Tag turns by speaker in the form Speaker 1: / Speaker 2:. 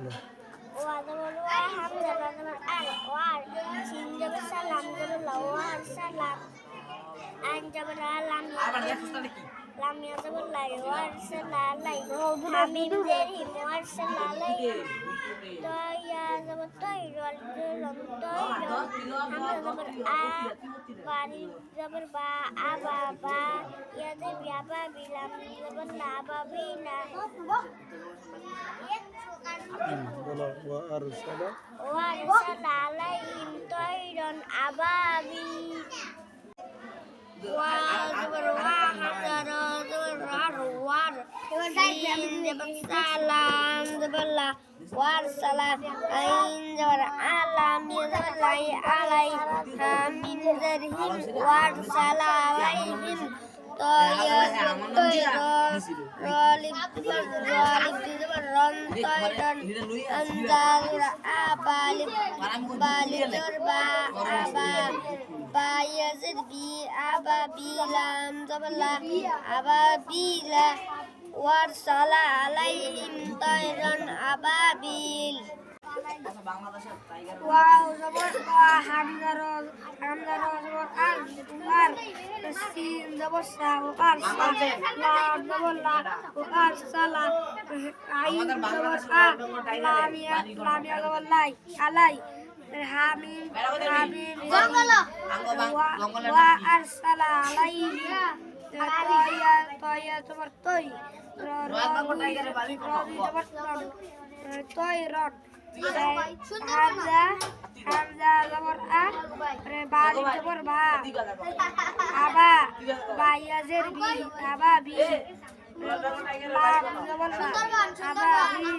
Speaker 1: ওয়াদা বলো হামজা বলো আর ওয়ার সিন যাবে সালাম যাবে লাওয়ার সালাম আইন যাবে লাম লাম যাবে লাইওয়ার সালাই হামিম জেরি ওয়ার সালাই তয়া যাবে তৈরল লম তৈরল হামজা যাবে আ বাড়ি যাবে বা আবা বা ইয়াতে বিয়াবা বিলাম যাবে না বাবিনা وأرسل عليهم طيرا أبابيل وزبر وحجر زبر سلام زبر وأرسل عين زبر علام زبر علي من ذرهم وأرسل عليهم وارسل عليهم طيرا أبابيل واو زبر حمزة زبر أرسل السين زبر سا وأرسل لام زبر لا وأرسل عين زبر لام يا زبر لاي علي حميم وأرسل عليهم طيا زبر طي طيرا হামজা জবর আ বা জবর বা আবা বাইয়াজের বি আবা বি লাম জবর লা আবা বি